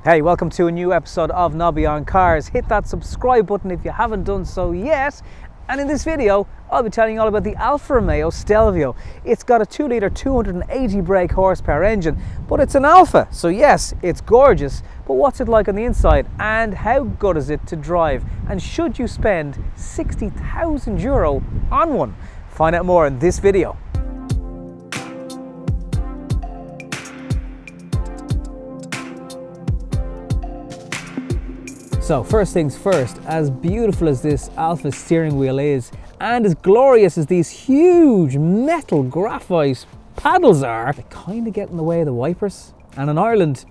Hey, welcome to a new episode of Nobby on Cars. Hit that subscribe button if you haven't done so yet. And in this video, I'll be telling you all about the Alfa Romeo Stelvio. It's got a 2-litre 280 brake horsepower engine, but it's an Alfa. So yes, it's gorgeous, but what's it like on the inside? And how good is it to drive? And should you spend €60,000 on one? Find out more in this video. So first things first, as beautiful as this Alfa steering wheel is, and as glorious as these huge metal graphite paddles are, they kind of get in the way of the wipers. And in Ireland,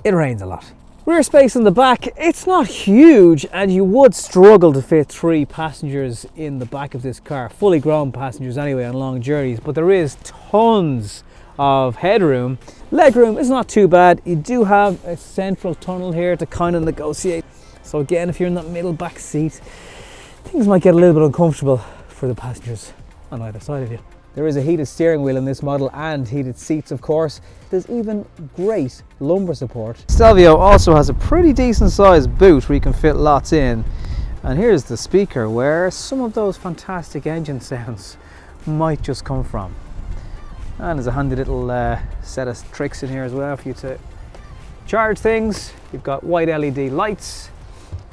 it rains a lot. Rear space in the back, it's not huge, and you would struggle to fit 3 passengers in the back of this car, fully grown passengers anyway on long journeys, but there is tons of headroom. Legroom is not too bad. You do have a central tunnel here to kind of negotiate. So again, if you're in that middle back seat, things might get a little bit uncomfortable for the passengers on either side of you. There is a heated steering wheel in this model and heated seats, of course. There's even great lumbar support. Stelvio also has a pretty decent sized boot where you can fit lots in. And here's the speaker where some of those fantastic engine sounds might just come from. And there's a handy little set of tricks in here as well for you to charge things. You've got white LED lights.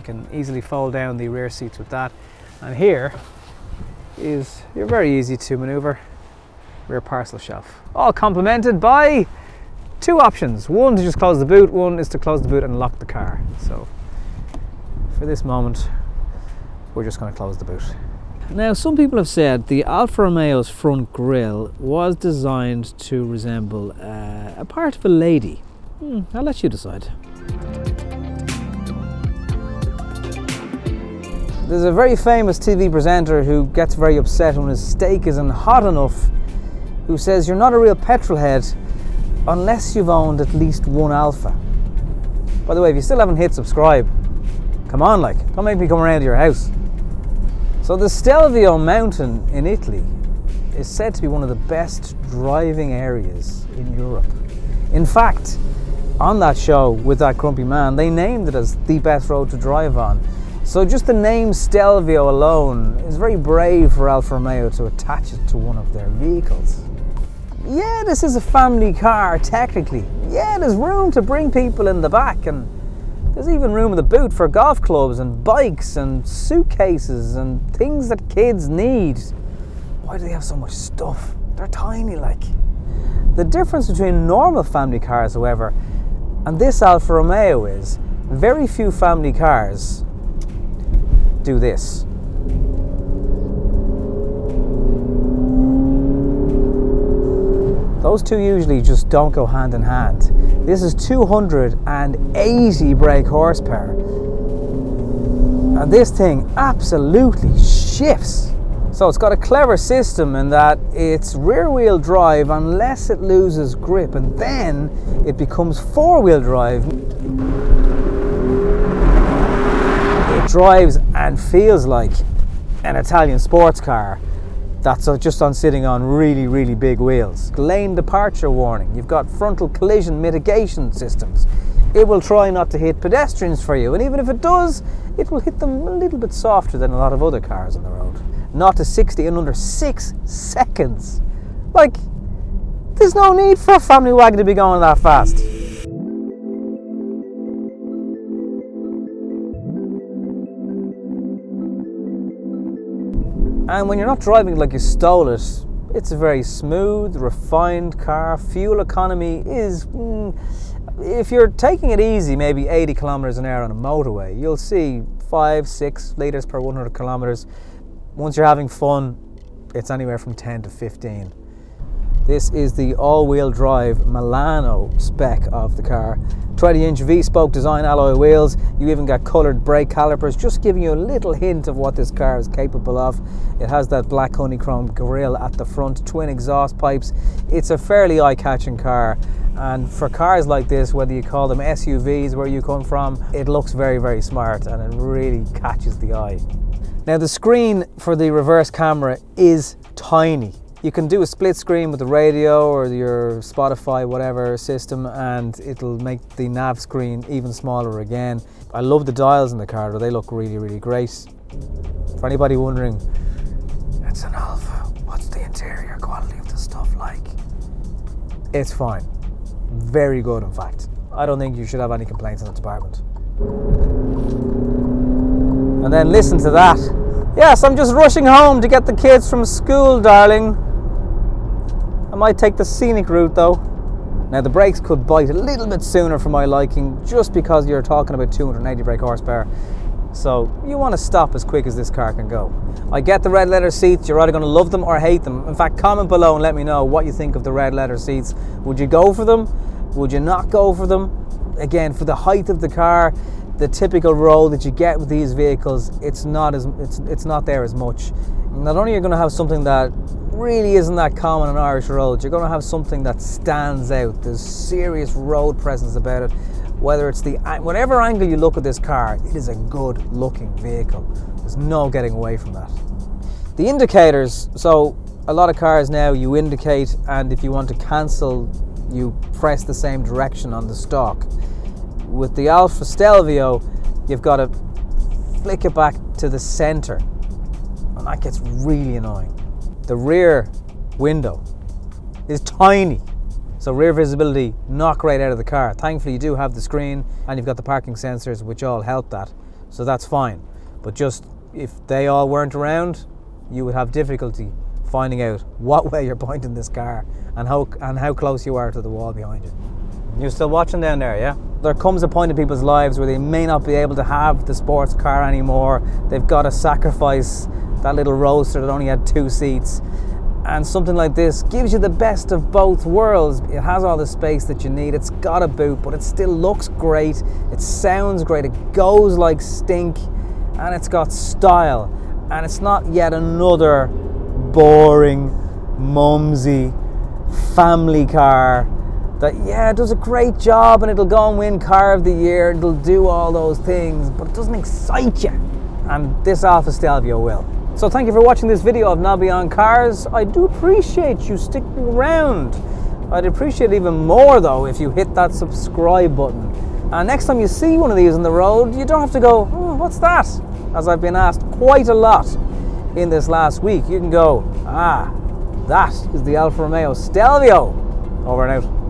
Can easily fold down the rear seats with that, and here is your very easy to maneuver rear parcel shelf, all complemented by 2 options. One to just close the boot, one is to close the boot and lock the car. So for this moment we're just going to close the boot. Now, some people have said the Alfa Romeo's front grille was designed to resemble a part of a lady. I'll let you decide. There's a very famous TV presenter who gets very upset when his steak isn't hot enough, who says you're not a real petrol head unless you've owned at least one Alfa. By the way, if you still haven't hit subscribe, come on, don't make me come around to your house. So the Stelvio mountain in Italy is said to be one of the best driving areas in Europe. In fact, on that show with that grumpy man, they named it as the best road to drive on. So just the name Stelvio alone is very brave for Alfa Romeo to attach it to one of their vehicles. Yeah, this is a family car technically. Yeah, there's room to bring people in the back, and there's even room in the boot for golf clubs and bikes and suitcases and things that kids need. Why do they have so much stuff? They're tiny like. The difference between normal family cars, however, and this Alfa Romeo is very few family cars do this. Those two usually just don't go hand in hand. This is 280 brake horsepower, and this thing absolutely shifts. So it's got a clever system in that it's rear wheel drive unless it loses grip, and then it becomes 4-wheel drive. It drives and feels like an Italian sports car that's just sitting on really, really big wheels. Lane departure warning. You've got frontal collision mitigation systems. It will try not to hit pedestrians for you, and even if it does, it will hit them a little bit softer than a lot of other cars on the road. Not to 60 in under 6 seconds. There's no need for a family wagon to be going that fast. And when you're not driving like you stole it, it's a very smooth, refined car. Fuel economy is, if you're taking it easy, maybe 80 kilometers an hour on a motorway, you'll see 5-6 litres per 100 kilometers. Once you're having fun, it's anywhere from 10 to 15. This is the all-wheel drive Milano spec of the car. 20-inch V-spoke design alloy wheels. You even got coloured brake calipers, just giving you a little hint of what this car is capable of. It has that black honeycomb grille at the front, twin exhaust pipes. It's a fairly eye-catching car, and for cars like this, whether you call them SUVs where you come from, it looks very, very smart and it really catches the eye. Now the screen for the reverse camera is tiny. You can do a split screen with the radio or your Spotify, whatever system, and it'll make the nav screen even smaller again. I love the dials in the car, though. They look really, really great. For anybody wondering, it's an Alfa, what's the interior quality of the stuff like? It's fine. Very good, in fact. I don't think you should have any complaints in the department. And then listen to that. Yes, I'm just rushing home to get the kids from school, darling. I might take the scenic route though. Now the brakes could bite a little bit sooner for my liking, just because you're talking about 280 brake horsepower. So you want to stop as quick as this car can go. I get the red leather seats. You're either going to love them or hate them. In fact, comment below and let me know what you think of the red leather seats. Would you go for them? Would you not go for them? Again, for the height of the car, the typical roll that you get with these vehicles, it's not there as much. Not only are you going to have something that really isn't that common on Irish roads, you're going to have something that stands out. There's serious road presence about it. Whether it's whatever angle you look at this car, it is a good looking vehicle. There's no getting away from that. The indicators, so a lot of cars now you indicate, and if you want to cancel, you press the same direction on the stalk. With the Alfa Stelvio, you've got to flick it back to the center, and that gets really annoying. The rear window is tiny, so rear visibility not great out of the car. Thankfully you do have the screen and you've got the parking sensors, which all help that, so that's fine. But just if they all weren't around, you would have difficulty finding out what way you're pointing this car and how close you are to the wall behind you. You're still watching down there, yeah? There comes a point in people's lives where they may not be able to have the sports car anymore. They've got to sacrifice that little roadster that only had 2 seats. And something like this gives you the best of both worlds. It has all the space that you need. It's got a boot, but it still looks great. It sounds great. It goes like stink. And it's got style. And it's not yet another boring, mumsy family car that, yeah, does a great job and it'll go and win Car of the Year, it'll do all those things, but it doesn't excite you. And this Alfa Stelvio will. So thank you for watching this video of Nobby on Cars. I do appreciate you sticking around. I'd appreciate it even more though if you hit that subscribe button. And next time you see one of these on the road, you don't have to go, oh, what's that? As I've been asked quite a lot in this last week. You can go, ah, that is the Alfa Romeo Stelvio. Over and out.